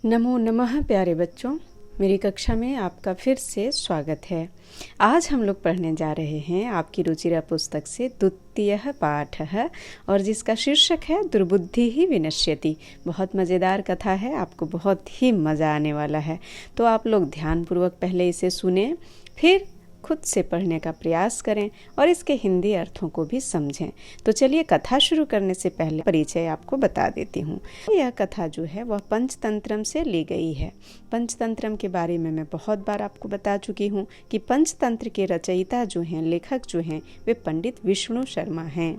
नमो नमः प्यारे बच्चों, मेरी कक्षा में आपका फिर से स्वागत है। आज हम लोग पढ़ने जा रहे हैं आपकी रुचिरा पुस्तक से द्वितीयः पाठः और जिसका शीर्षक है दुर्बुद्धि ही विनश्यति। बहुत मज़ेदार कथा है, आपको बहुत ही मज़ा आने वाला है। तो आप लोग ध्यानपूर्वक पहले इसे सुने, फिर खुद से पढ़ने का प्रयास करें और इसके हिंदी अर्थों को भी समझें। तो चलिए कथा शुरू करने से पहले परिचय आपको बता देती हूँ। यह कथा जो है वह पंचतंत्रम से ली गई है। पंचतंत्रम के बारे में मैं बहुत बार आपको बता चुकी हूँ कि पंचतंत्र के रचयिता जो हैं, लेखक जो हैं, वे पंडित विष्णु शर्मा हैं।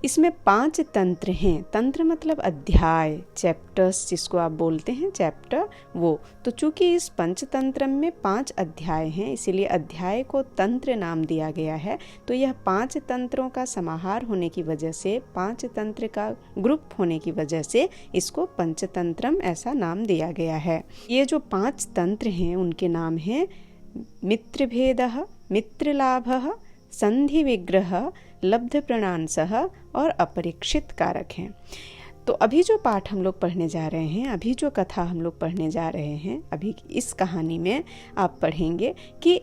इसमें 5 तंत्र हैं। तंत्र मतलब अध्याय, चैप्टर्स जिसको आप बोलते हैं, चैप्टर वो। तो चूंकि इस पंचतंत्र में 5 अध्याय हैं, इसीलिए अध्याय को तंत्र नाम दिया गया है। तो यह 5 तंत्रों का समाहार होने की वजह से, 5 तंत्र का ग्रुप होने की वजह से इसको पंचतंत्रम ऐसा नाम दिया गया है। ये जो 5 तंत्र हैं उनके नाम हैं मित्रभेदः, मित्रलाभः, संधि विग्रह, लब्ध प्रणांसः और अपरीक्षित कारक हैं। तो अभी जो पाठ हम लोग पढ़ने जा रहे हैं, अभी जो कथा हम लोग पढ़ने जा रहे हैं, अभी इस कहानी में आप पढ़ेंगे कि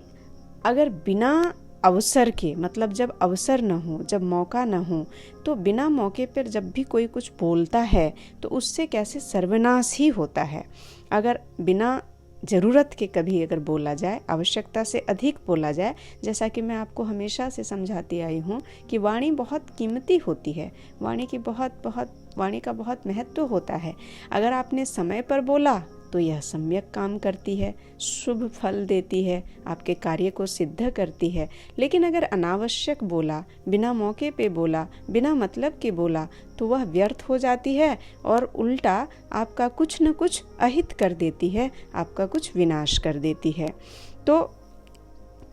अगर बिना अवसर के, मतलब जब अवसर न हो, जब मौका न हो, तो बिना मौके पर जब भी कोई कुछ बोलता है तो उससे कैसे सर्वनाश ही होता है। अगर बिना ज़रूरत के कभी अगर बोला जाए, आवश्यकता से अधिक बोला जाए, जैसा कि मैं आपको हमेशा से समझाती आई हूँ कि वाणी बहुत कीमती होती है, वाणी का बहुत महत्व होता है। अगर आपने समय पर बोला तो यह सम्यक काम करती है, शुभ फल देती है, आपके कार्य को सिद्ध करती है। लेकिन अगर अनावश्यक बोला, बिना मौके पे बोला, बिना मतलब के बोला, तो वह व्यर्थ हो जाती है और उल्टा आपका कुछ न कुछ अहित कर देती है, आपका कुछ विनाश कर देती है। तो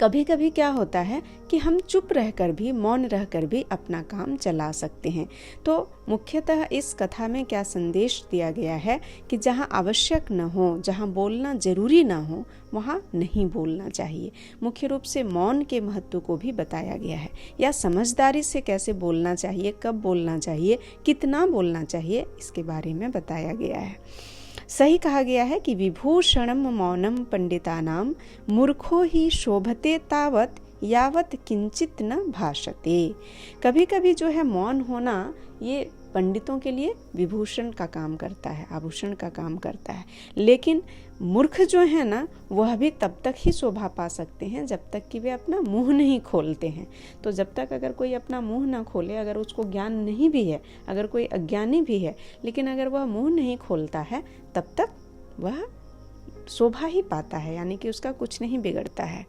कभी कभी क्या होता है कि हम चुप रहकर भी, मौन रहकर भी अपना काम चला सकते हैं। तो मुख्यतः इस कथा में क्या संदेश दिया गया है कि जहाँ आवश्यक न हो, जहाँ बोलना जरूरी ना हो, वहाँ नहीं बोलना चाहिए। मुख्य रूप से मौन के महत्व को भी बताया गया है, या समझदारी से कैसे बोलना चाहिए, कब बोलना चाहिए, कितना बोलना चाहिए, इसके बारे में बताया गया है। सही कहा गया है कि विभूषणम मौनम पंडितानां मूर्खो ही शोभते तावत यावत किंचित न भाषते। कभी कभी जो है मौन होना ये पंडितों के लिए विभूषण का काम करता है, आभूषण का काम करता है। लेकिन मूर्ख जो है ना, वह भी तब तक ही शोभा पा सकते हैं जब तक कि वे अपना मुंह नहीं खोलते हैं। तो जब तक अगर कोई अपना मुंह ना खोले, अगर उसको ज्ञान नहीं भी है, अगर कोई अज्ञानी भी है, लेकिन अगर वह मुंह नहीं खोलता है, तब तक वह शोभा ही पाता है, यानी कि उसका कुछ नहीं बिगड़ता है।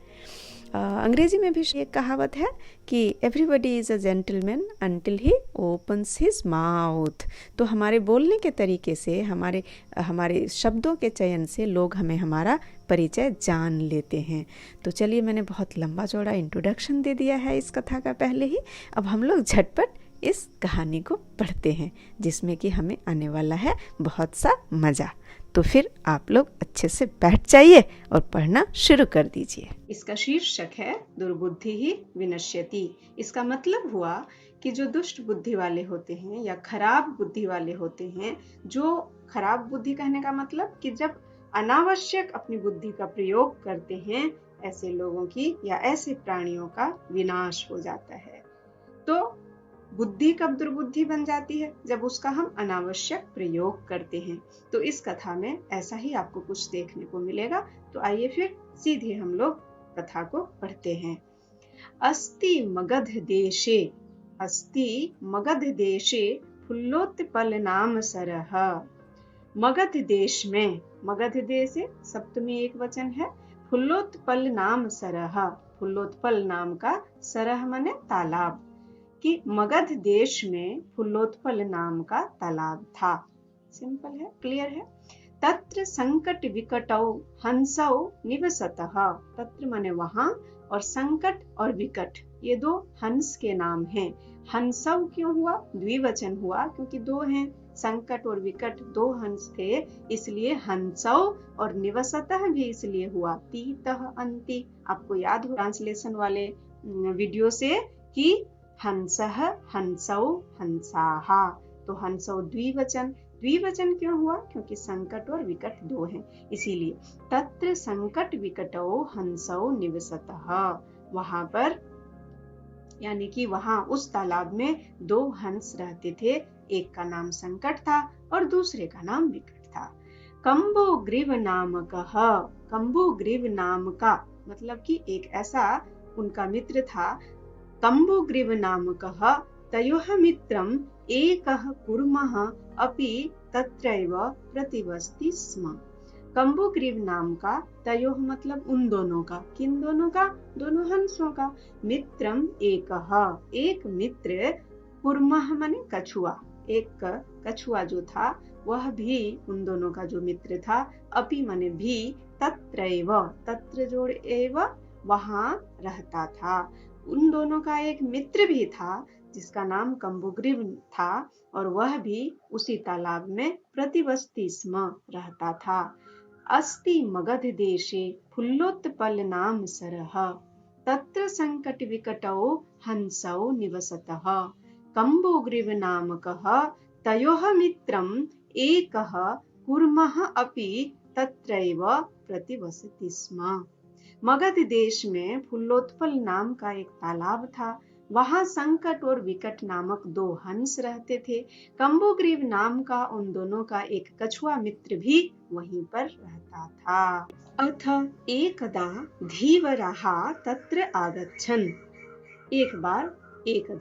अंग्रेजी में भी एक कहावत है कि everybody is a gentleman until he opens his mouth. तो हमारे बोलने के तरीके से, हमारे शब्दों के चयन से लोग हमें हमारा परिचय जान लेते हैं। तो चलिए, मैंने बहुत लंबा चौड़ा इंट्रोडक्शन दे दिया है इस कथा का पहले ही। अब हम लोग झटपट इस कहानी को पढ़ते हैं, जिसमें कि हमें आने वाला है बहुत सा मज़ा। तो फिर आप लोग अच्छे से बैठ जाइए और पढ़ना शुरू कर दीजिए। इसका शीर्षक है दुर्बुद्धि ही विनश्यति। इसका मतलब हुआ कि जो दुष्ट बुद्धि वाले होते हैं या खराब बुद्धि वाले होते हैं, जो खराब बुद्धि कहने का मतलब कि जब अनावश्यक अपनी बुद्धि का प्रयोग करते हैं, ऐसे लोगों की या ऐसे प्राणियों का विनाश हो जाता है। तो बुद्धि कब दुर्बुद्धि बन जाती है? जब उसका हम अनावश्यक प्रयोग करते हैं। तो इस कथा में ऐसा ही आपको कुछ देखने को मिलेगा। तो आइए फिर सीधे हम लोग कथा को पढ़ते हैं। अस्ति मगध देशे फुल्लोत्पल नाम सरह। मगध देश में, मगध देश सप्तमी एक वचन है, फुल्लोत्पल नाम सरह, फुल्लोत्पल नाम का, सरह माने तालाब, कि मगध देश में फुल्लोत्पल नाम का तालाब था। सिंपल है, क्लियर है। तत्र संकट विकटौ हंसौ निवसतः। तत्र माने वहां, और संकट और विकट ये 2 हंस के नाम हैं। हंसौ क्यों हुआ? द्विवचन हुआ क्योंकि 2 हैं। संकट और विकट 2 हंस थे, इसलिए हंसौ, और निवसतः भी इसलिए हुआ। तीतः अंति, आपको याद हो ट्रांसलेशन वाले वीडियो से कि हंसः, हंसौ, हंसाः। तो हंसौ द्विवचन, द्विवचन क्यों हुआ? क्योंकि संकट और विकट दो हैं, इसीलिए। तत्र संकट विकटौ हंसौ निवसतः, वहां पर यानी कि वहां उस तालाब में दो हंस रहते थे, एक का नाम संकट था और दूसरे का नाम विकट था। कंबुग्रीव नामकः, कंबुग्रीव नाम का मतलब कि एक ऐसा उनका मित्र था। कंबुग्रीव नामकः तयोः मित्रम् एकः कूर्मः अपि तत्रैव प्रतिवसति स्म। कंबुग्रीव नाम का, तयोः मतलब उन दोनों का, किन दोनों का? दोनों हंसों का। मित्रम एकः, एक मित्र, कूर्मः माने कछुआ, एक कछुआ जो था वह भी उन दोनों का जो मित्र था, अपि माने भी, तत्रैव, तत्र जोड़ एव, वहां रहता था। उन दोनों का एक मित्र भी था जिसका नाम कंबुग्रीव था और वह भी उसी तालाब में प्रतिवसति स्म, रहता था। अस्ति मगध देशे फुल्लोत्पल नाम सरः, तत्र संकट विकटौ हंसौ निवसतः। कंबुग्रीव नामकः तयोः मित्रम् एकः कूर्मः अपि तत्रैव प्रतिवसति स्म। मगध देश में फुल्लोत्पल नाम का एक तालाब था, वहां संकट और विकट नामक दो हंस रहते थे। कंबुग्रीव नाम का उन दोनों का एक कछुआ मित्र भी वहीं पर रहता था। अथ एकदा धीवरः तत्र आगच्छन्, एक बार, एक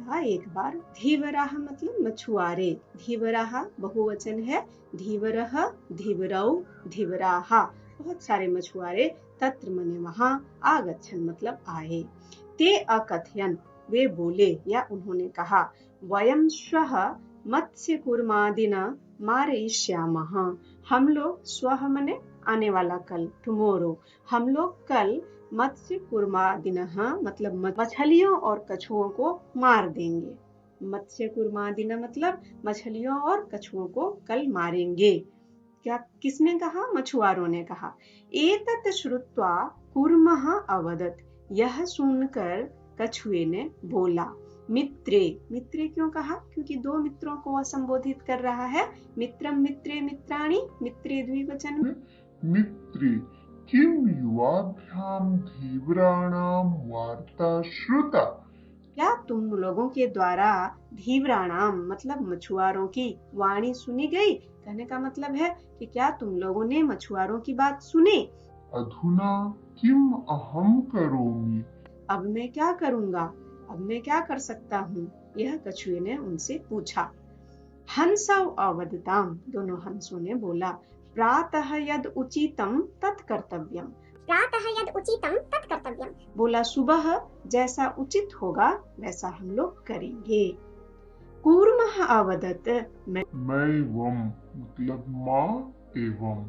बार, धीवरः मतलब मछुआरे, धीवरः बहुवचन है, धीवरः, धीवरौ, धीवराः, बहुत सारे मछुआरे, तत्र मने वहां, आगच्छन् मतलब आए। ते अकथयन्, वे बोले या उन्होंने कहा, वयं श्वः मत्स्य कूर्मादिन मारयिष्यामः, हम लोग, स्वः मने आने वाला कल, टुमारो, हम लोग कल मत्स्य कूर्मादिनः मतलब मछलियों और कछुओं को मार देंगे। मत्स्य कूर्मादिन मतलब मछलियों और कछुओं को कल मारेंगे। क्या किसने कहा? मछुआरों ने कहा। एतत् श्रुत्वा कूर्मः अवदत्, यह सुनकर कछुए ने बोला। मित्रे, मित्रे क्यों कहा? क्योंकि दो मित्रों को वह संबोधित कर रहा है। मित्रम, मित्रे, मित्राणि, मित्रे द्विवचन। मित्रे किम युवाभ्याम धीवराणाम वार्ता श्रुता, क्या तुम लोगों के द्वारा धीवराणाम मतलब मछुआरों की वाणी सुनी गई? कहने का मतलब है कि क्या तुम लोगों ने मछुआरों की बात सुनी? अधुना किम अहम करोमि, अब मैं क्या करूंगा, अब मैं क्या कर सकता हूँ? यह कछुए ने उनसे पूछा। हंसौ अवदताम, दोनों हंसों ने बोला, प्रातः यद उचितम तत् कर्तव्यम, प्रातः यद उचितम तत् कर्तव्यम, बोला सुबह जैसा उचित होगा वैसा हम लोग करेंगे। कूर्मः अवदत्, मैं वम मतलब माँ एवं,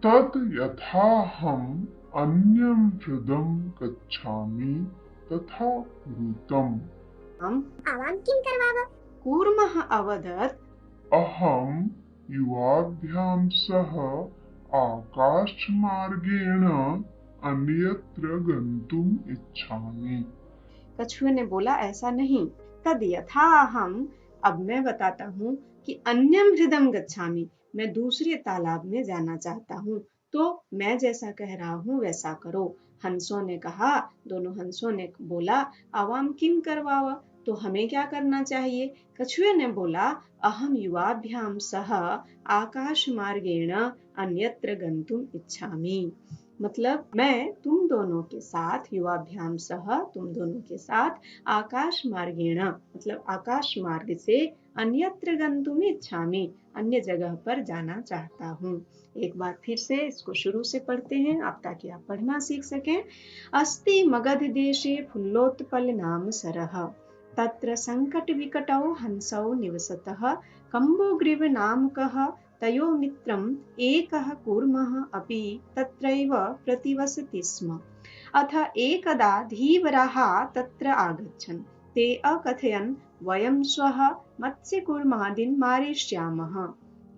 तद यथा हम अन्यम हृदम गच्छामि तथा कुरुतम, आवाम किं करवाव, कूर्मः अवदत्, अहम युवाभ्याम सह आकाशमार्गेण अन्यत्र गन्तुम इच्छामि, कछुए ने बोला ऐसा नहीं। तद यथा हम, अब मैं बताता हूँ कि अन्यम हृदम गच्छामि, मैं दूसरे तालाब में जाना चाहता हूँ, तो मैं जैसा कह रहा हूँ वैसा करो। हंसों ने कहा, दोनों हंसों ने बोला, आवाम किम करवावा, तो हमें क्या करना चाहिए? कछुए ने बोला, अहम युवाभ्याम सह आकाश मार्गेण अन्यत्र गंतुम इच्छामि, मतलब मैं तुम दोनों के साथ, युवाभ्याम सह तुम दोनों के साथ, आकाश मार्गेण मतलब आकाश मार्ग से, अन्यत्र गंतुम इच्छामि अन्य जगह पर जाना चाहता हूँ। एक बार फिर से इसको शुरू से पढ़ते हैं आप, ताकि आप पढ़ना सीख सकें। अस्ति मगध देशे फुल्लोत्पल नाम सरः, तत्र संकट विकटौ हंसौ निवसतः। कंबुग्रीव नामकः तयो मित्रम् एकः कूर्मः अपि तत्रैव प्रतिवसति स्म। अथ एकदा धीवरः तत्र आगच्छन्, ते अकथयन्, वयं श्वः मत्स्यकूर्मादिन् मारिष्यामः।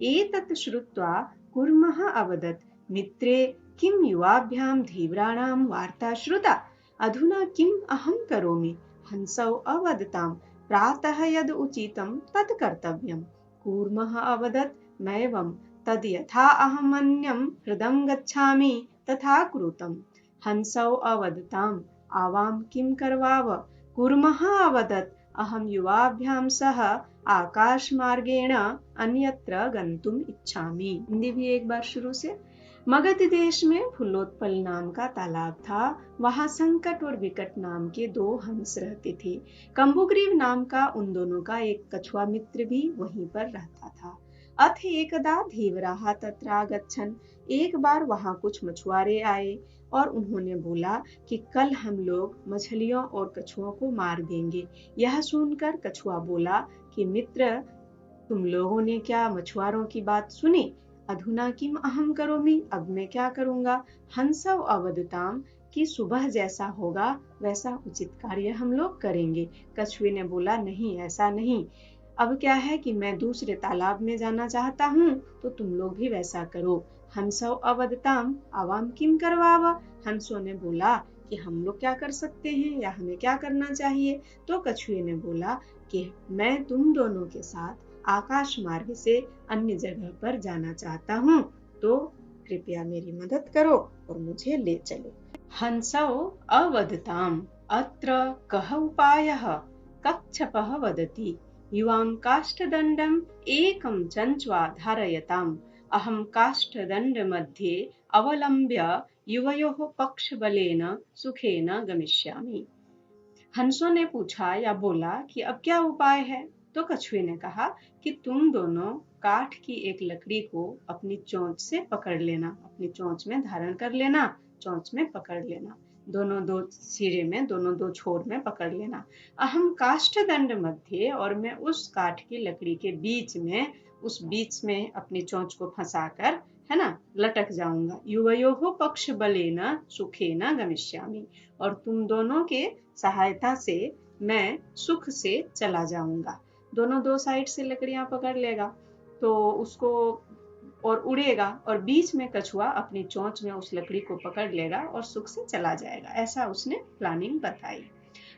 एतत् श्रुत्वा कूर्मः अवदत्, मित्रे किं युवाभ्यां धीवराणां वार्ता श्रुता, अधुना किम् अहं करोमि? हंसौ अवदताम्, प्रातः यद् उचितं तत् कर्तव्यम्, कूर्मः अवदत् मैवं तद् यथा अहमन्यं हृदं गच्छामि तथा कृतं। हंसौ अवदताम् आवां किं करवाव। कूर्मः अवदत् अहं युवाभ्यां सह आकाशमार्गेण अन्यत्र गंतुम इच्छामि। हिंदी भी एक बार शुरू से। मगध देश में फुल्लोत्पल नाम का तालाब था। वहां संकट और विकट नाम के 2 हंस रहते थे। कंबुग्रीव नाम का उन दोनों का एक कछुआ मित्र भी वहीं पर रहता था। अथ एकदा धीवराः तत्रागच्छन्। एक बार वहां कुछ मछुआरे आए और उन्होंने बोला कि कल हम लोग मछलियों और कछुओं को मार देंगे। यह सुनकर कछुआ बोला कि मित्र, तुम लोगों ने क्या मछुआरों की बात सुनी? अधुना किम अहम करोमि, अब मैं क्या करूंगा? हंसौ अवदताम कि सुबह जैसा होगा वैसा उचित कार्य हम लोग करेंगे। कछुए ने बोला नहीं, ऐसा नहीं। अब क्या है कि मैं दूसरे तालाब में जाना चाहता हूँ, तो तुम लोग भी वैसा करो। हंसौ अवदताम आवाम किम करवाव। हंसों ने बोला कि हम लोग क्या कर सकते हैं या हमें क्या करना चाहिए? तो कछुए ने बोला कि मैं तुम दोनों के साथ आकाश मार्ग से अन्य जगह पर जाना चाहता हूँ, तो कृपया मेरी मदद करो और मुझे ले चलो। हंसौ अवदताम अत्र कः उपायः। कच्छपः वदति युवां काष्ठदण्डम् एकं चञ्च्वा धारयताम्। अहं काष्ठदण्डमध्ये अवलम्ब्य युवयोः पक्षबलेन सुखेन गमिष्यामि। हंसों ने पूछा या बोला कि अब क्या उपाय है? तो कछुए ने कहा कि तुम दोनों काठ की एक लकड़ी को अपनी चोंच से पकड़ लेना, अपनी चोंच में धारण कर लेना, चोंच में पकड़ लेना, दोनों दो सिरे में, दोनों दो छोर में पकड़ लेना। अहम काष्ठदंड मध्य, और मैं उस काठ की लकड़ी के बीच में, उस बीच में अपनी चोंच को फंसाकर, है ना, लटक जाऊंगा। युवयोः पक्ष बलेन सुखेन गमिष्यामि, और तुम दोनों के सहायता से मैं सुख से चला जाऊंगा। दोनों दो साइड से लकड़ियां पकड़ लेगा तो उसको और उड़ेगा, और बीच में कछुआ अपनी चोंच में उस लकड़ी को पकड़ लेगा और सुख से चला जाएगा। ऐसा उसने प्लानिंग बताई।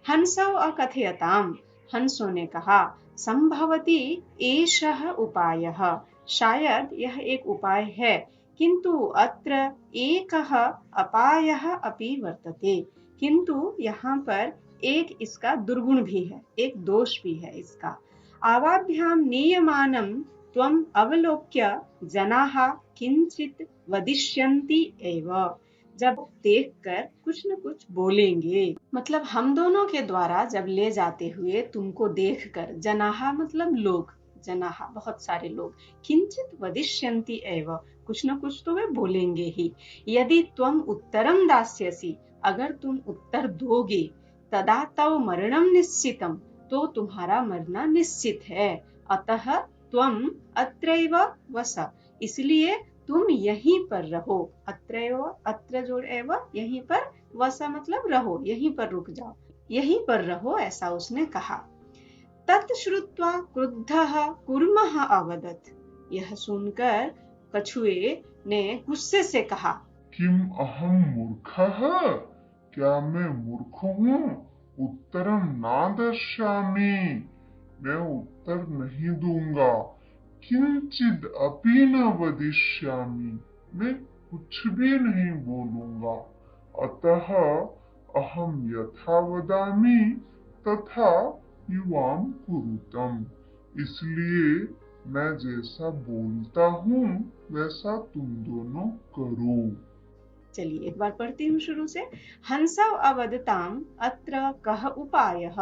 हंसौ अकथयताम, हंसों ने कहा संभवती एषः उपायः, शायद यह एक उपाय है, किंतु अत्र एकः अपायः अपि वर्तते, किंतु यहाँ पर एक इसका दुर्गुण भी है, एक दोष भी है इसका। आवाभ्याम नीयमानं त्वम् अवलोक्य जनाः किंचित वदिष्यन्ति एव। जब देखकर कुछ न कुछ बोलेंगे, मतलब हम दोनों के द्वारा जब ले जाते हुए तुमको देखकर, जनाहा मतलब लोग, जनाहा बहुत सारे लोग, किंचित वदिष्यन्ति एव कुछ न कुछ तो वे बोलेंगे ही। यदि त्वम उत्तरम दास्यसि, अगर तुम उत्तर दोगे, तदा तव मरणम निश्चितम, तो तुम्हारा मरना निश्चित है। अतः त्वम अत्रैव वस, इसलिए तुम यहीं पर रहो। अत्रैव, अत्र जोड़ एव, यहीं पर, वसा मतलब रहो, यहीं पर रुक जाओ, यहीं पर रहो, ऐसा उसने कहा। तत् श्रुत्वा क्रुद्धः कूर्मः अवदत्, यह सुनकर कछुए ने गुस्से से कहा किम अहम मूर्खः, क्या मैं मूर्ख हूँ? उत्तरम ना दर्शामि, मैं उत्तर नहीं दूंगा। किंचिद अपि न वदिष्यामि, मैं कुछ भी नहीं बोलूंगा। अतः अहम यथा वदामि तथा युवाम कुरुतम, इसलिए मैं जैसा बोलता हूँ वैसा तुम दोनों करो। चलिए एक बार पढ़ती हूँ शुरू से। हंसौ अवदताम अत्र कः उपायः।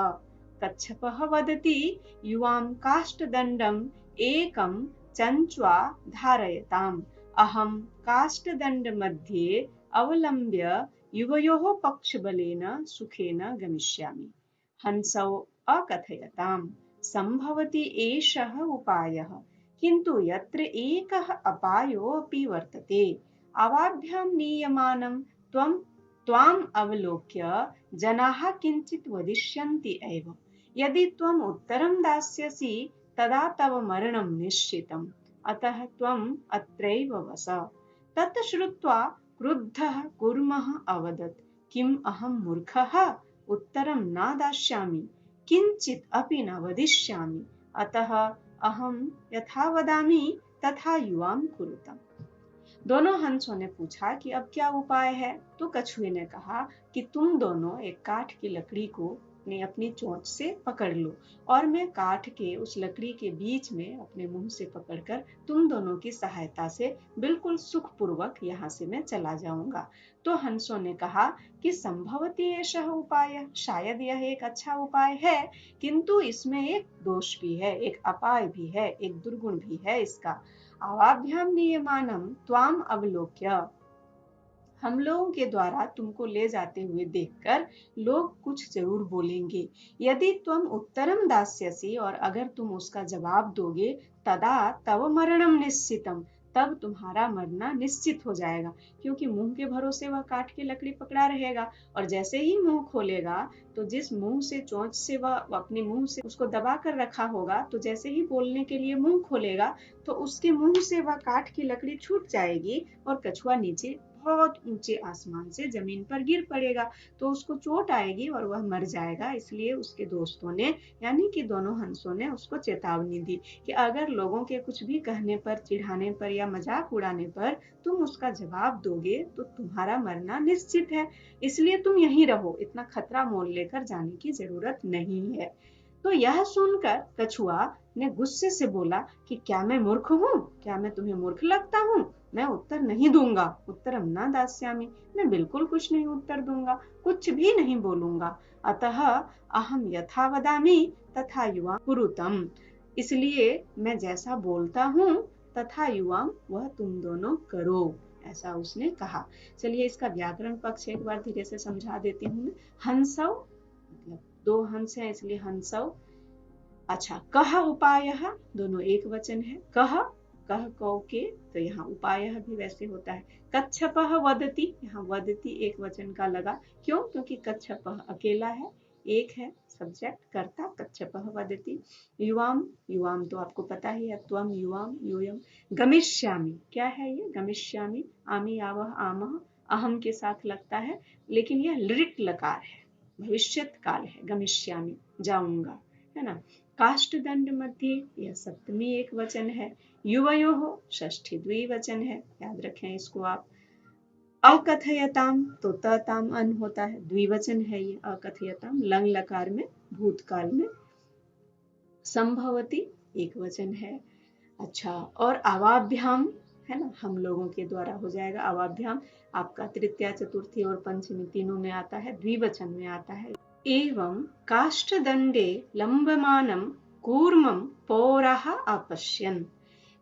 कच्छपः वदति युवां काष्ठदण्डम् एकं चञ्च्वा धारयताम्। अहं काष्ठदण्डमध्ये अवलम्ब्य युवयोः पक्षबलेन सुखेन गमिष्यामि। हंसौ अकथयताम् संभवति एषः उपायः, किन्तु यत्र एकः अपायोऽपि वर्तते। आवाभ्यां नीयमानं त्वाम् अवलोक्य जनाः किंचित वदिष्यन्ति एव। यदि त्वम् उत्तरं दास्यसि तदा तव मरणं निश्चितम्। अतः त्वम् अत्रैव वस। तत् श्रुत्वा क्रुद्धः कूर्मः अवदत् किम् अहं मूर्खः, उत्तरं न दास्यामि, किंचित अपि न वदिष्यामि। अतः अहम यथा वदामि तथा युवाम कुरुतम। दोनों हंसों ने पूछा कि अब क्या उपाय है। तो कछुए ने कहा कि तुम दोनों एक काठ की लकड़ी को अपनी चोंच से पकड़ लो और मैं काठ के उस लकड़ी के बीच में अपने मुंह से पकड़कर तुम दोनों की सहायता से बिल्कुल सुखपूर्वक यहाँ से मैं चला जाऊंगा। तो हंसों ने कहा कि संभवती एषः उपाय, शायद यह एक अच्छा उपाय है, किंतु इसमें एक दोष भी है, एक अपाय भी है, एक दुर्गुण भी है इसका। आवाभ्याम नियमानम त्वाम अवलोक्य, हम लोगों के द्वारा तुमको ले जाते हुए देखकर लोग कुछ जरूर बोलेंगे। यदि तुम उत्तरम दास्यसि, और अगर तुम उसका जवाब दोगे, तदा तव मरणम निश्चितम, तब तुम्हारा मरना निश्चित हो जाएगा, क्योंकि मुंह के भरोसे वह काठ की लकड़ी पकड़ा रहेगा और जैसे ही मुंह खोलेगा तो जिस मुंह से चोंच से वह अपने मुंह से उसको दबा कर रखा होगा, तो जैसे ही बोलने के लिए मुंह खोलेगा तो उसके मुंह से वह काठ की लकड़ी छूट जाएगी और कछुआ नीचे बहुत ऊंचे आसमान से जमीन पर गिर पड़ेगा, तो उसको चोट आएगी और वह मर जाएगा। इसलिए उसके दोस्तों ने, यानी कि दोनों हंसों ने उसको चेतावनी दी कि अगर लोगों के कुछ भी कहने पर, चिढ़ाने पर या मजाक उड़ाने पर तुम उसका जवाब दोगे तो तुम्हारा मरना निश्चित है, इसलिए तुम यहीं रहो, इतना खतरा मोल लेकर जाने की जरूरत नहीं है। तो यह सुनकर कछुआ ने गुस्से से बोला कि क्या मैं मूर्ख हूँ? क्या मैं तुम्हें मूर्ख लगता हूँ? मैं उत्तर नहीं दूंगा, उत्तरम न दास्यामि, मैं बिल्कुल कुछ नहीं उत्तर दूंगा, कुछ भी नहीं बोलूंगा। अतः अहम यथा वदामि तथा युवा कुरुतम, इसलिए मैं जैसा बोलता हूँ तथा युवाम, वह तुम दोनों करो, ऐसा उसने कहा। चलिए इसका व्याकरण पक्ष एक बार धीरे से समझा देती हूँ। हंसव मतलब दो हंस हैं इसलिए हंसव। अच्छा, कह उपायः, दोनों एक वचन है। कह कह कौ के, तो यहाँ उपायः भी वैसे होता है। कच्छपः वदति, यहाँ वदति एक वचन का लगा, क्यों? क्योंकि कच्छपः अकेला है, एक है सब्जेक्ट कर्ता, कच्छपः वदति। युवाम, युवाम तो आपको पता ही है, त्वम युवाम यूयम। गमिष्यामि, क्या है ये? गमिष्यामि, आमी आवह आमः, अहम के साथ लगता है, लेकिन यह लिट लकार है, भविष्यत काल है। गमिष्यामि, जाऊंगा, है ना। काष्ठदंड मध्य, यह सप्तमी एक वचन है। युवयोः, षष्ठी द्विवचन है, याद रखें इसको आप। अकथयताम, तो ताम अन होता है, द्विवचन है ये अकथयताम, लंग लकार में, भूतकाल में। संभवती एक वचन है। अच्छा, और आवाभ्याम है ना, हम लोगों के द्वारा हो जाएगा। आवाभ्याम आपका तृतीया, चतुर्थी और पंचमी तीनों में आता है, द्विवचन में आता है। एवं काष्ठदंडे लंबमानम कूर्मम पौराः अपश्यन्,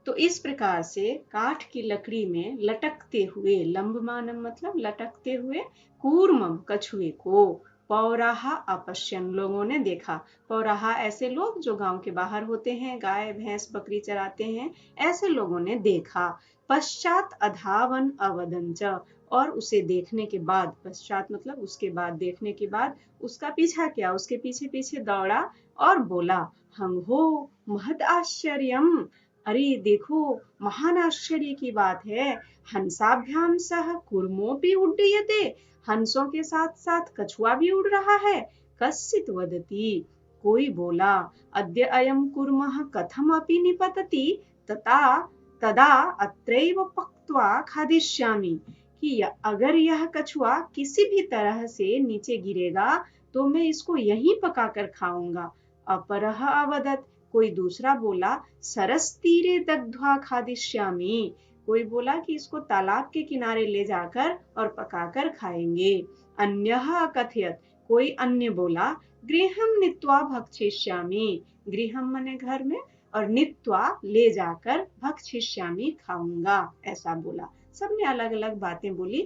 तो इस प्रकार से काठ की लकड़ी में लटकते हुए, लंबमानम मतलब लटकते हुए, कूर्मम कछुए को, पौराः अपश्यन् लोगों ने देखा। पौराः ऐसे लोग जो गांव के बाहर होते हैं, गाय भैंस बकरी चराते हैं, ऐसे लोगों ने देखा। पश्चात अधावन अवदंच, और उसे देखने के बाद, पश्चात मतलब उसके बाद, देखने के बाद उसका पीछा किया, उसके पीछे पीछे दौड़ा और बोला, हम हो महद आश्चर्यम, अरे देखो महान आश्चर्य की बात है। हंसाभ्याम सह कूर्मोऽपि उड्डीयते, हंसों के साथ साथ कछुआ भी उड़ रहा है। कश्चित् वदति, कोई बोला, अद्य अयं कूर्मः कथमपि निपतति तदा अत्रैव पक्त्वा खादिष्यामि, कि अगर यह कछुआ किसी भी तरह से नीचे गिरेगा तो मैं इसको यहीं पकाकर खाऊंगा। अपरः अवदत्, कोई दूसरा बोला, सरस तीरे दग्ध्वा खादिष्यामि, कोई बोला कि इसको तालाब के किनारे ले जाकर और पकाकर खाएंगे। अन्यः अकथयत्, कोई अन्य बोला, गृहं नीत्वा भक्षिष्यामि, गृहं माने घर में, और नीत्वा ले जाकर, भक्षिष्यामि खाऊंगा, ऐसा बोला। सबने अलग अलग बातें बोली।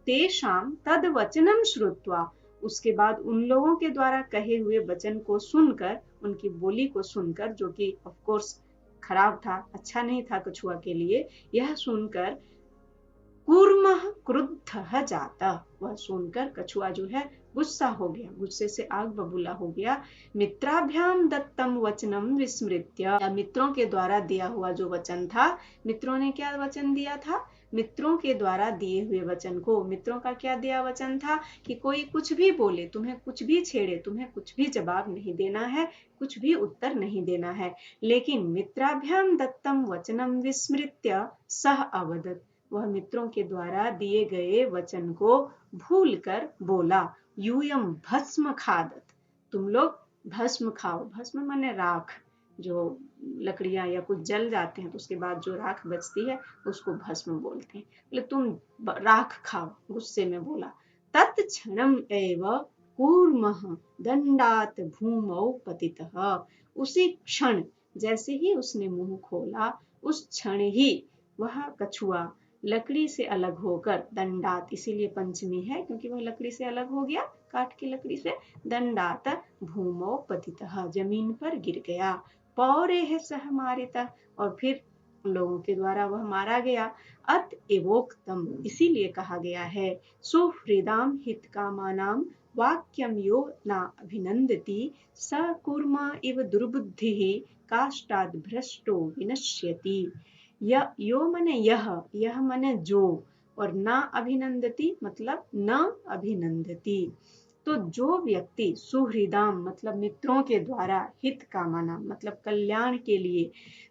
तेषां तद वचनम श्रुत्वा, उसके बाद उन लोगों के द्वारा कहे हुए वचन को सुनकर, उनकी बोली को सुनकर, जो कि ऑफ कोर्स खराब था, अच्छा नहीं था कछुआ के लिए, यह सुनकर कूर्मः क्रुद्धः जाता, वह सुनकर कछुआ जो है गुस्सा हो गया, गुस्से से आग बबूला हो गया। मित्राभ्याम दत्तम वचनम विस्मृत्य, मित्रों के द्वारा दिया हुआ जो वचन था, मित्रों ने क्या वचन दिया था? मित्रों के द्वारा दिए हुए वचन को। मित्रों का क्या दिया वचन था कि कोई कुछ भी बोले, तुम्हें कुछ भी छेड़े, तुम्हें कुछ भी जवाब नहीं देना है, कुछ भी उत्तर नहीं देना है। लेकिन मित्राभ्याम दत्तम वचनम विस्मृत्य सह अवदत्, वह मित्रों के द्वारा दिए गए वचन को भूलकर बोला, यूयम भस्म खादत, तुम लोग भस्म खाओ। भस्म माने राख, जो लकड़ियां या कुछ जल जाते हैं तो उसके बाद जो राख बचती है उसको भस्म बोलते हैं। बोले तुम राख खाओ, गुस्से में बोला। तत्क्षणम एव कूर्मः दंडात भूमौ पतितः, उसी क्षण, जैसे ही उसने मुंह खोला, उस क्षण ही वह कछुआ लकड़ी से अलग होकर, दंडात इसीलिए पंचमी है क्योंकि वह लकड़ी से अलग हो गया, काठ की लकड़ी से। दंडात भूमौ पतितः, जमीन पर गिर गया। पौरेह सह मारितः, और फिर लोगों के द्वारा वह मारा गया। अत एवोक्तम, इसीलिए कहा गया है, सुहृदाम हितकामानाम वाक्यम यो न अभिनंदति स कूर्मा इव दुर्बुद्धिः काष्ठाद् भ्रष्टो विनश्यति। यो मने यह मने जो, और न अभिनंदति मतलब न अभिनंदति। तो जो व्यक्ति सुहृदाम मतलब मित्रों के द्वारा, हित कामना मतलब कल्याण के लिए,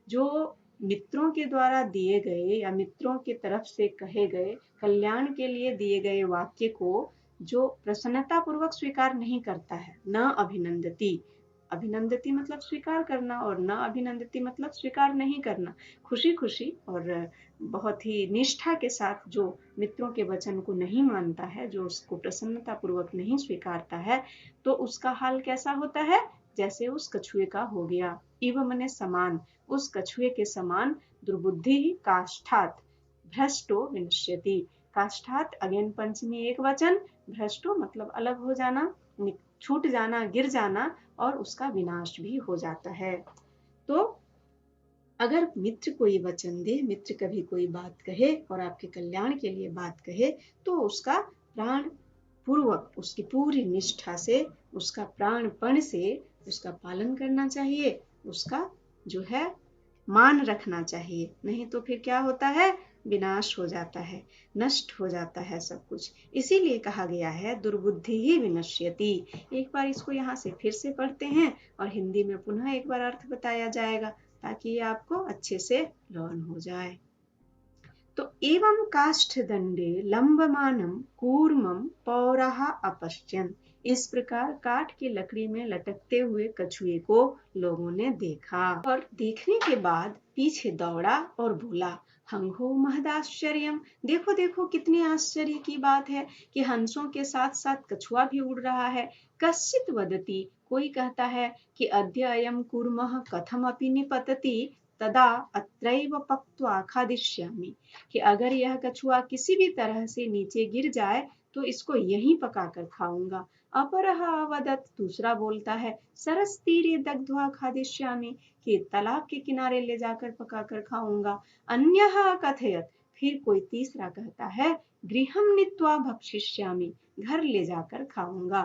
जो मित्रों के द्वारा दिए गए या मित्रों की तरफ से कहे गए कल्याण के लिए दिए गए वाक्य को जो प्रसन्नता पूर्वक स्वीकार नहीं करता है, न अभिनंदति। अभिनंदति मतलब स्वीकार करना, और न अभिनंदति मतलब स्वीकार नहीं करना। खुशी खुशी और बहुत ही निष्ठा के साथ जो मित्रों के वचन को नहीं मानता है, जो उसको प्रसन्नता पूर्वक नहीं स्वीकारता है, तो उसका हाल कैसा होता है, जैसे उस कछुए का हो गया। इव मने समान, उस कछुए के समान। दुर्बुद्धि काष्ठात भ्रष्टो विनश्यति, काष्ठात अगेन पंचमी एक वचन, भ्रष्टो मतलब अलग हो जाना, छूट जाना, गिर जाना, और उसका विनाश भी हो जाता है। तो अगर मित्र कोई वचन दे, मित्र कभी कोई बात कहे और आपके कल्याण के लिए बात कहे, तो उसका प्राण पूर्वक, उसकी पूरी निष्ठा से, उसका प्राणपण से उसका पालन करना चाहिए, उसका जो है मान रखना चाहिए। नहीं तो फिर क्या होता है, विनाश हो जाता है, नष्ट हो जाता है सब कुछ। इसीलिए कहा गया है दुर्बुद्धि ही विनश्यति। एक बार इसको यहाँ से फिर से पढ़ते हैं और हिंदी में पुनः एक बार अर्थ बताया जाएगा, ताकि ये आपको अच्छे से लर्न हो जाए। तो एवं काष्ठ दंडे लंबमानम कूर्मम पौरः अपश्यन्, इस प्रकार काठ की लकड़ी में लटकते हुए कछुए को लोगों ने देखा, और देखने के बाद पीछे दौड़ा और बोला, हंहो महदाश्चर्यम, देखो देखो कितनी आश्चर्य की बात है कि हंसों के साथ साथ कछुआ भी उड़ रहा है। कश्चित वदति, कोई कहता है कि अद्य अयं कूर्मः कथम अपि निपतति तदा अत्रैव पक्त्वा खादिष्यामि, कि अगर यह कछुआ किसी भी तरह से नीचे गिर जाए तो इसको यहीं पकाकर खाऊंगा। अपरः अवदत्, दूसरा बोलता है, सरस तीरे दग्ध्वा खादिष्यामि, कि तालाब के किनारे ले जाकर पकाकर खाऊंगा। अन्यः कथयत्, फिर कोई तीसरा कहता है, गृहं नीत्वा भक्षिष्यामि, घर ले जाकर खाऊंगा।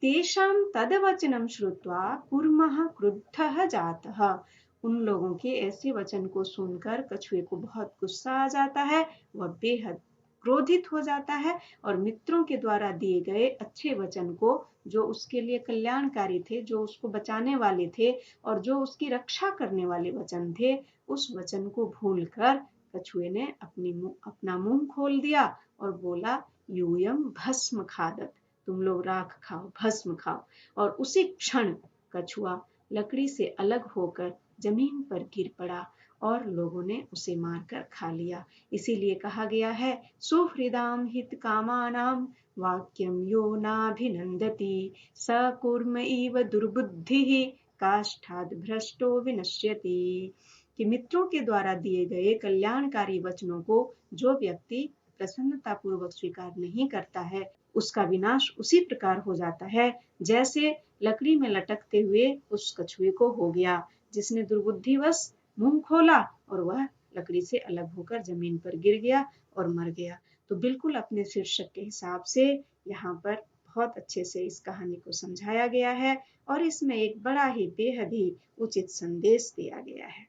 तेषां तद्वचनं श्रुत्वा कूर्मः क्रुद्धः जातः, उन लोगों के ऐसे वचन को सुनकर कछुए को बहुत गुस्सा आ जाता है, वह बेहद क्रोधित हो जाता है, और मित्रों के द्वारा दिए गए अच्छे वचन को, जो उसके लिए कल्याणकारी थे, जो उसको बचाने वाले थे और जो उसकी रक्षा करने वाले वचन थे, उस वचन को भूलकर कछुए ने अपना मुंह खोल दिया और बोला, यूयम भस्म खादत, तुम लोग राख खाओ, भस्म खाओ। और उसी क्षण कछुआ लकड़ी से अलग होकर जमीन पर गिर पड़ा और लोगों ने उसे मारकर खा लिया। इसीलिए कहा गया है, सुहृदाम हित कामानाम वाक्यम यो नाभिनंदति स कूर्म इव दुर्बुद्धि काष्ठाद् भ्रष्टो विनश्यति, कि मित्रों के द्वारा दिए गए कल्याणकारी वचनों को जो व्यक्ति प्रसन्नता पूर्वक स्वीकार नहीं करता है, उसका विनाश उसी प्रकार हो जाता है जैसे लकड़ी में लटकते हुए उस कछुए को हो गया, जिसने दुर्बुद्धिवश मुंह खोला और वह लकड़ी से अलग होकर जमीन पर गिर गया और मर गया। तो बिल्कुल अपने शीर्षक के हिसाब से यहाँ पर बहुत अच्छे से इस कहानी को समझाया गया है और इसमें एक बड़ा ही बेहद ही उचित संदेश दिया गया है।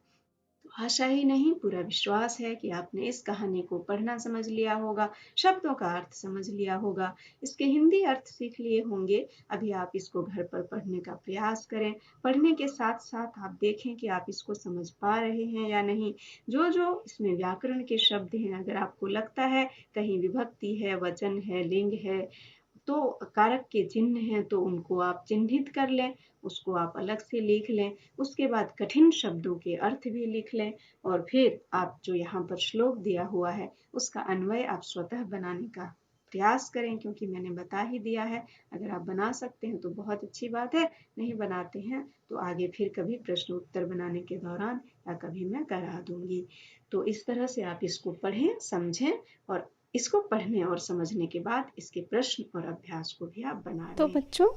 तो आशा ही नहीं, पूरा विश्वास है कि आपने इस कहानी को पढ़ना समझ लिया होगा, शब्दों का अर्थ समझ लिया होगा, इसके हिंदी अर्थ सीख लिए होंगे। अभी आप इसको घर पर पढ़ने का प्रयास करें। पढ़ने के साथ साथ आप देखें कि आप इसको समझ पा रहे हैं या नहीं। जो जो इसमें व्याकरण के शब्द हैं, अगर आपको लगता है कहीं विभक्ति है, वचन है, लिंग है, तो कारक के चिन्ह हैं, तो उनको आप चिन्हित कर लें, उसको आप अलग से लिख लें। उसके बाद कठिन शब्दों के अर्थ भी लिख लें और फिर आप जो यहाँ पर श्लोक दिया हुआ है उसका अन्वय आप स्वतः बनाने का प्रयास करें, क्योंकि मैंने बता ही दिया है। अगर आप बना सकते हैं तो बहुत अच्छी बात है, नहीं बनाते हैं तो आगे फिर कभी प्रश्न उत्तर बनाने के दौरान या कभी मैं करा दूंगी। तो इस तरह से आप इसको पढ़ें, समझें और इसको पढ़ने और समझने के बाद इसके प्रश्न और अभ्यास को भी आप बना लें। तो बच्चों,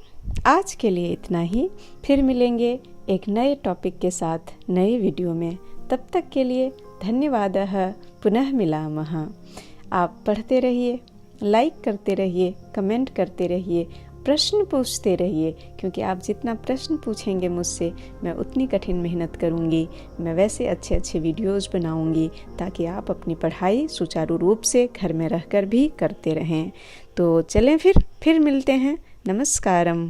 आज के लिए इतना ही। फिर मिलेंगे एक नए टॉपिक के साथ नए वीडियो में। तब तक के लिए धन्यवादः। पुनः मिलामः। आप पढ़ते रहिए, लाइक करते रहिए, कमेंट करते रहिए, प्रश्न पूछते रहिए, क्योंकि आप जितना प्रश्न पूछेंगे मुझसे मैं उतनी कठिन मेहनत करूंगी। मैं वैसे अच्छे अच्छे वीडियोस बनाऊंगी ताकि आप अपनी पढ़ाई सुचारू रूप से घर में रहकर भी करते रहें। तो चलें फिर मिलते हैं। नमस्कारम।